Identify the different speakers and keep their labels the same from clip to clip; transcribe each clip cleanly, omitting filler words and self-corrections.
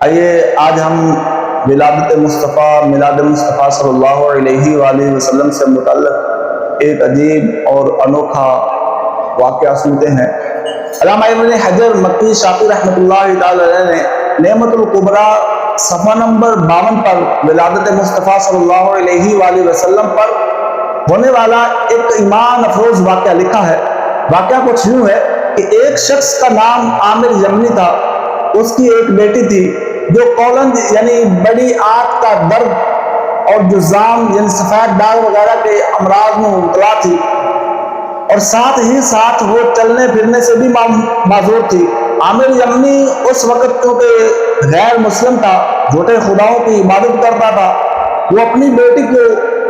Speaker 1: آئیے آج ہم میلاد مصطفیٰ صلی اللہ علیہ وآلہ وسلم سے متعلق ایک عجیب اور انوکھا واقعہ سنتے ہیں۔ علامہ ابن حجر مکی شافعی رحمۃ اللہ تعالی علیہ نے نعمت الکبریٰ صفحہ نمبر 52 پر ولادت مصطفیٰ صلی اللہ علیہ وآلہ وسلم پر ہونے والا ایک ایمان افروز واقعہ لکھا ہے۔ واقعہ کچھ یوں ہے کہ ایک شخص کا نام عامر یمنی تھا۔ اس کی ایک بیٹی تھی جو کولنج یعنی بڑی آنکھ کا درد اور جذام یعنی سفید داغ وغیرہ کے امراض میں مبتلا تھی، اور ساتھ ہی ساتھ وہ چلنے پھرنے سے بھی معذور تھی۔ عامر یمنی اس وقت کیونکہ غیر مسلم تھا، جھوٹے خداؤں کی عبادت کرتا تھا، وہ اپنی بیٹی کو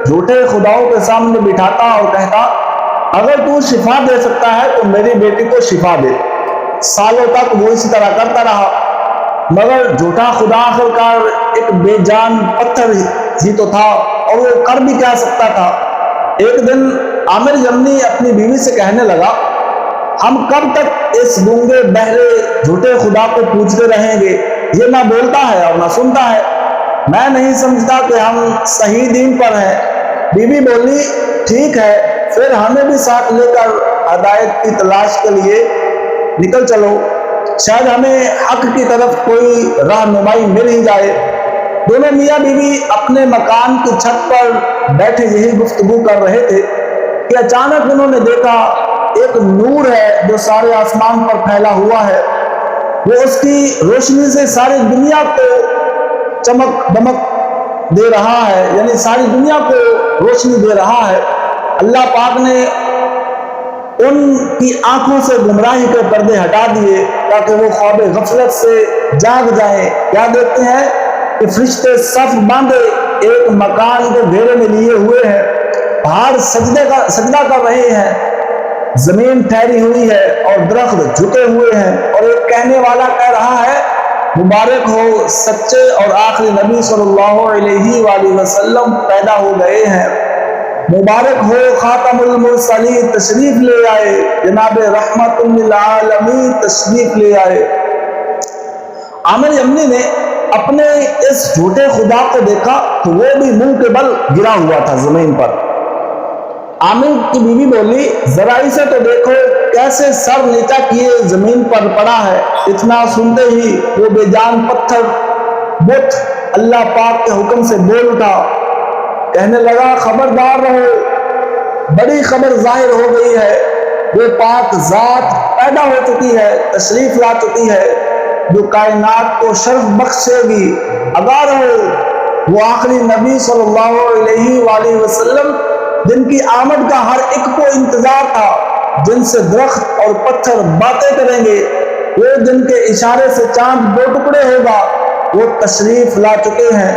Speaker 1: جھوٹے خداؤں کے سامنے بٹھاتا اور کہتا، اگر تو شفا دے سکتا ہے تو میری بیٹی کو شفا دے۔ سالوں تک وہ اسی طرح کرتا رہا، مگر جھوٹا خدا آخرکار ایک بے جان پتھر ہی تو تھا، اور وہ کر بھی کیا سکتا تھا۔ ایک دن عامر یمنی اپنی بیوی سے کہنے لگا، ہم کب تک اس گونگے بہرے جھوٹے خدا کو پوجتے رہیں گے؟ یہ نہ بولتا ہے اور نہ سنتا ہے، میں نہیں سمجھتا کہ ہم صحیح دین پر ہیں۔ بیوی بولی، ٹھیک ہے، پھر ہمیں بھی ساتھ لے کر ہدایت کی تلاش کے لیے نکل چلو، شاید ہمیں حق کی طرف کوئی رہنمائی مل ہی جائے۔ دونوں میاں بیوی اپنے مکان کی چھت پر بیٹھے یہی گفتگو کر رہے تھے کہ اچانک انہوں نے دیکھا ایک نور ہے جو سارے آسمان پر پھیلا ہوا ہے، وہ اس کی روشنی سے ساری دنیا کو چمک دمک دے رہا ہے، یعنی ساری دنیا کو روشنی دے رہا ہے۔ اللہ پاک نے ان کی آنکھوں سے گمراہی کے پردے ہٹا دیے تاکہ وہ خواب غفلت سے جاگ جائیں۔ کیا دیکھتے ہیں کہ فرشتے صف باندھے ایک مکان کے گھیرے میں لیے ہوئے ہیں، پہاڑ سجدہ کر رہے ہیں، زمین ٹھہری ہوئی ہے اور درخت جھکے ہوئے ہیں، اور ایک کہنے والا کہہ رہا ہے، مبارک ہو سچے اور آخری نبی صلی اللہ علیہ وآلہ وسلم پیدا ہو گئے ہیں، مبارک ہو خاتم المرسلین تشریف لے آئے، جناب رحمت للعالمین تشریف لے آئے۔ عامر یمنی نے اپنے اس جھوٹے خدا کو دیکھا تو وہ بھی منہ کے بل گرا ہوا تھا زمین پر۔ عامر کی بیوی بولی، ذرا اسے تو دیکھو کیسے سر نیچا کیے زمین پر پڑا ہے۔ اتنا سنتے ہی وہ بے جان پتھر بت اللہ پاک کے حکم سے بول اٹھا، کہنے لگا، خبردار رہو، بڑی خبر ظاہر ہو گئی ہے، وہ پاک ذات پیدا ہو چکی ہے، تشریف لا چکی ہے، جو کائنات کو شرف بخشے گی۔ آگاہ رہو، وہ آخری نبی صلی اللہ علیہ وآلہ وسلم جن کی آمد کا ہر ایک کو انتظار تھا، جن سے درخت اور پتھر باتیں کریں گے، وہ جن کے اشارے سے چاند دو ٹکڑے ہوگا، وہ تشریف لا چکے ہیں۔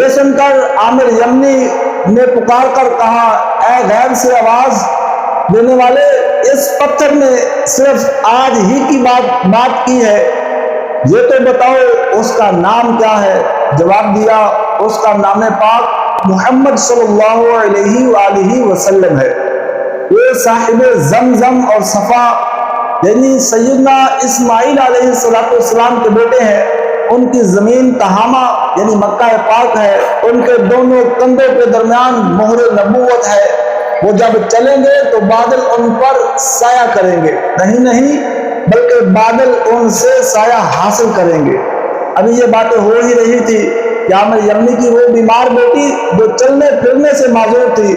Speaker 1: یہ سن کر عامر یمنی نے پکار کر کہا، اے غیب سے آواز دینے والے، اس پتھر نے صرف آج ہی کی بات کی ہے، یہ تو بتاؤ اس کا نام کیا ہے؟ جواب دیا، اس کا نام پاک محمد صلی اللہ علیہ وآلہ وسلم ہے، وہ صاحب زمزم اور صفا یعنی سیدنا اسماعیل علیہ السلام کے بیٹے ہیں، ان کی زمین تہامہ یعنی مکہ پاک ہے، ان کے دونوں کندھوں کے درمیان مہر نبوت ہے، وہ جب چلیں گے تو بادل ان پر سایہ کریں گے، نہیں بلکہ بادل ان سے سایہ حاصل کریں گے۔ ابھی یہ باتیں ہو ہی رہی تھی کہ عامر یمنی کی وہ بیمار بیٹی جو چلنے پھرنے سے معذور تھی،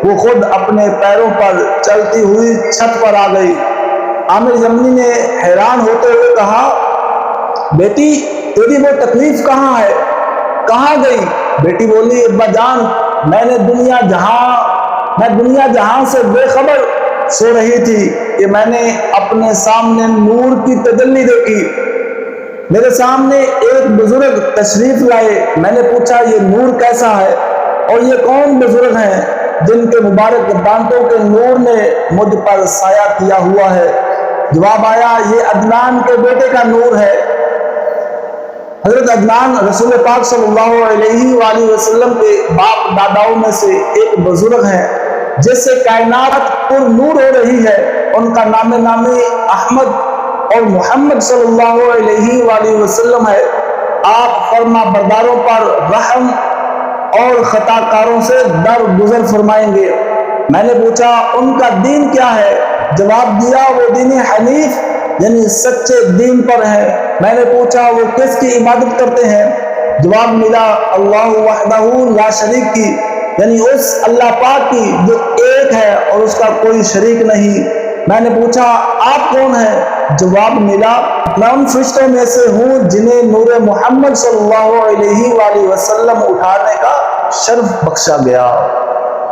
Speaker 1: وہ خود اپنے پیروں پر چلتی ہوئی چھت پر آ گئی۔ عامر یمنی نے حیران ہوتے ہوئے کہا، بیٹی تیری وہ تکلیف کہاں ہے، کہاں گئی؟ بیٹی بولی، ابا جان، میں دنیا جہاں سے بے خبر سو رہی تھی کہ میں نے اپنے سامنے نور کی تجلی دیکھی، میرے سامنے ایک بزرگ تشریف لائے، میں نے پوچھا یہ نور کیسا ہے اور یہ کون بزرگ ہیں جن کے مبارک دانتوں کے نور نے مجھ پر سایہ کیا ہوا ہے؟ جواب آیا، یہ عدنان کے بیٹے کا نور ہے۔ حضرت عدنان رسول پاک صلی اللہ علیہ وآلہ وسلم کے باپ داداؤں میں سے ایک بزرگ ہیں جس سے کائنات پر نور ہو رہی ہے۔ ان کا نامی احمد اور محمد صلی اللہ علیہ وآلہ وسلم ہے۔ آپ فرما برداروں پر رحم اور خطا کاروں سے درگزر فرمائیں گے۔ میں نے پوچھا ان کا دین کیا ہے؟ جواب دیا وہ دین حنیف یعنی سچے دین پر ہے۔ میں نے پوچھا وہ کس کی عبادت کرتے ہیں؟ جواب ملا اللہ وحدہ لا شریک کی، یعنی اس اللہ پاک کی جو ایک ہے اور اس کا کوئی شریک نہیں۔ میں نے پوچھا آپ کون ہیں؟ جواب ملا میں ان فرشتوں میں سے ہوں جنہیں نور محمد صلی اللہ علیہ وآلہ وسلم اٹھانے کا شرف بخشا گیا۔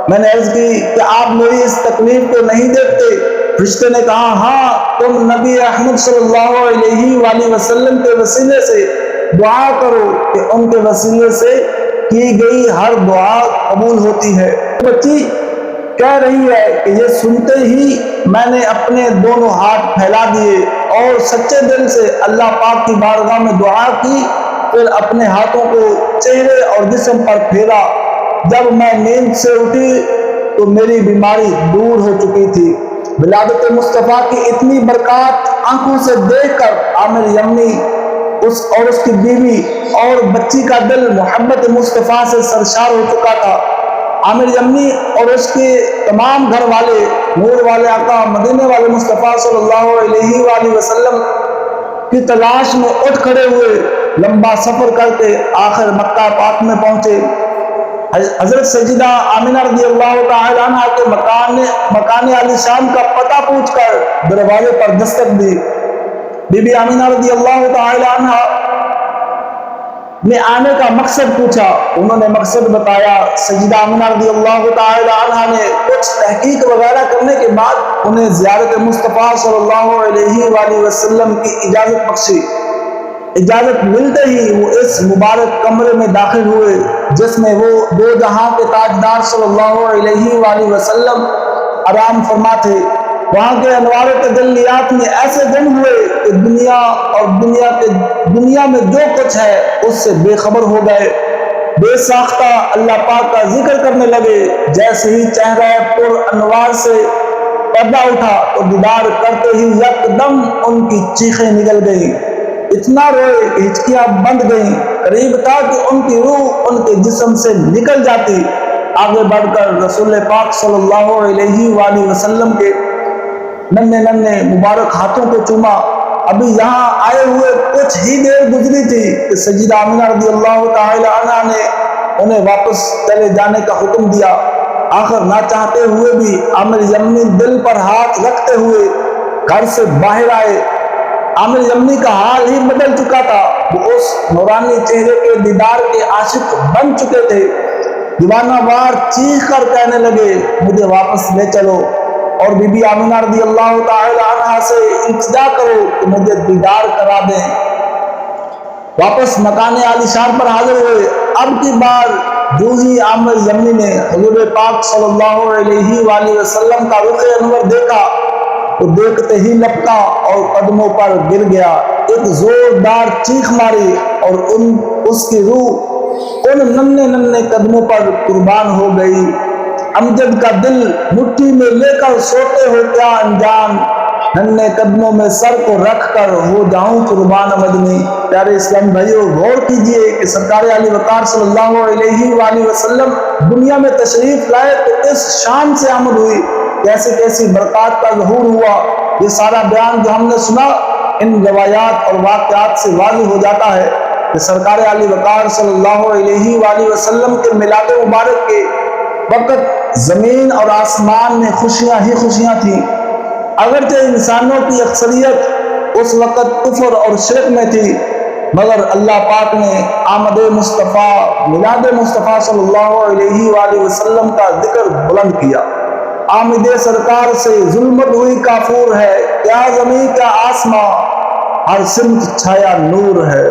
Speaker 1: میں نے عرض کی کہ آپ میری اس تکلیف کو نہیں دیکھتے؟ فرشتے نے کہا ہاں، تم نبی احمد صلی اللہ علیہ وآلہ وسلم کے وسیلے سے دعا کرو کہ ان کے وسیلے سے کی گئی ہر دعا قبول ہوتی ہے۔ بچی کہہ رہی ہے کہ یہ سنتے ہی میں نے اپنے دونوں ہاتھ پھیلا دیے اور سچے دل سے اللہ پاک کی بارگاہ میں دعا کی، پھر اپنے ہاتھوں کو چہرے اور جسم پر پھیرا۔ جب میں نیند سے اٹھی تو میری بیماری دور ہو چکی تھی۔ ولادت مصطفیٰ کی اتنی برکات آنکھوں سے دیکھ کر عامر یمنی اس کی بیوی اور بچی کا دل محبت مصطفیٰ سے سرشار ہو چکا تھا۔ عامر یمنی اور اس کے تمام گھر والے نور والے آقا مدینے والے مصطفیٰ صلی اللہ علیہ وآلہ وسلم کی تلاش میں اٹھ کھڑے ہوئے، لمبا سفر کر کے آخر مکہ پاک میں پہنچے۔ حضرت سیدہ آمنہ رضی اللہ تعالی عنہ کے مکان علی شان کا پتہ پوچھ کر دروازے پر دستک دی۔ بی بی آمنہ رضی اللہ تعالی عنہ نے آنے کا مقصد پوچھا، انہوں نے مقصد بتایا۔ سیدہ آمنہ رضی اللہ تعالی عنہ نے کچھ تحقیق وغیرہ کرنے کے بعد انہیں زیارت مصطفیٰ صلی اللہ علیہ وآلہ وسلم کی اجازت بخشی۔ اجازت ملتے ہی وہ اس مبارک کمرے میں داخل ہوئے جس میں وہ دو جہاں کے تاجدار صلی اللہ علیہ وآلہ وسلم آرام فرما تھے۔ وہاں کے انوار و تجلیات میں ایسے دن ہوئے کہ دنیا اور دنیا میں جو کچھ ہے اس سے بے خبر ہو گئے۔ بے ساختہ اللہ پاک کا ذکر کرنے لگے۔ جیسے ہی چہرہ پر انوار سے پردہ اٹھا تو دیدار کرتے ہی یکدم ان کی چیخیں نکل گئیں، اتنا روئے کہ ہچکیاں بند گئیں، قریب تھا کہ ان کی روح ان کے جسم سے نکل جاتی۔ آگے بڑھ کر رسول پاک صلی اللہ علیہ وآلہ وسلم کے ننھے ننھے مبارک ہاتھوں کو چوما۔ ابھی یہاں آئے ہوئے کچھ ہی دیر گزری تھی کہ سیدہ آمنہ رضی اللہ تعالی عنہ نے انہیں واپس چلے جانے کا حکم دیا۔ آخر نہ چاہتے ہوئے بھی عامر یمنی دل پر ہاتھ رکھتے ہوئے گھر سے باہر آئے۔ عامر یمنی کا حال ہی بدل چکا تھا، وہ اس نورانی چہرے کے دیدار کے عاشق بن چکے تھے۔ دیوانہ وار چیخ کر کہنے لگے مجھے واپس لے چلو، اور بی بی آمنہ رضی اللہ تعالی عنہ سے التجا کرو کہ مجھے دیدار کرا دیں۔ واپس مکان عالی شان پر حاضر ہوئے۔ اب کی بار جو ہی عامر یمنی نے حضور پاک صلی اللہ علیہ وآلہ وسلم کا رخ انور دیکھا تو دیکھتے ہی لپکا اور قدموں پر گر گیا، ایک زوردار چیخ ماری اور اس کی روح ان ننھے ننھے قدموں پر قربان ہو گئی۔ امجد کا دل مٹھی میں لے کر سوتے ہو کیا انجان، ننھے قدموں میں سر کو رکھ کر ہو جاؤں قربان مدنی۔ پیارے اسلام بھائیو، غور کیجئے کہ سرکار علی وقار صلی اللہ علیہ وآلہ وسلم دنیا میں تشریف لائے تو اس شان سے آمد ہوئی، کیسی کیسی برکات کا ظہور ہوا۔ یہ سارا بیان جو ہم نے سنا ان روایات اور واقعات سے واضح ہو جاتا ہے کہ سرکار علی وقار صلی اللہ علیہ وآلہ وسلم کے میلاد مبارک کے وقت زمین اور آسمان میں خوشیاں ہی خوشیاں تھیں۔ اگرچہ انسانوں کی اکثریت اس وقت کفر اور شرک میں تھی، مگر اللہ پاک نے آمد مصطفیٰ میلاد مصطفیٰ صلی اللہ علیہ وآلہ وسلم کا ذکر بلند کیا۔ آمد سرکار سے ظلمت ہوئی کافور ہے، کیا زمین کیا آسمان، ہر سمت چھایا نور ہے۔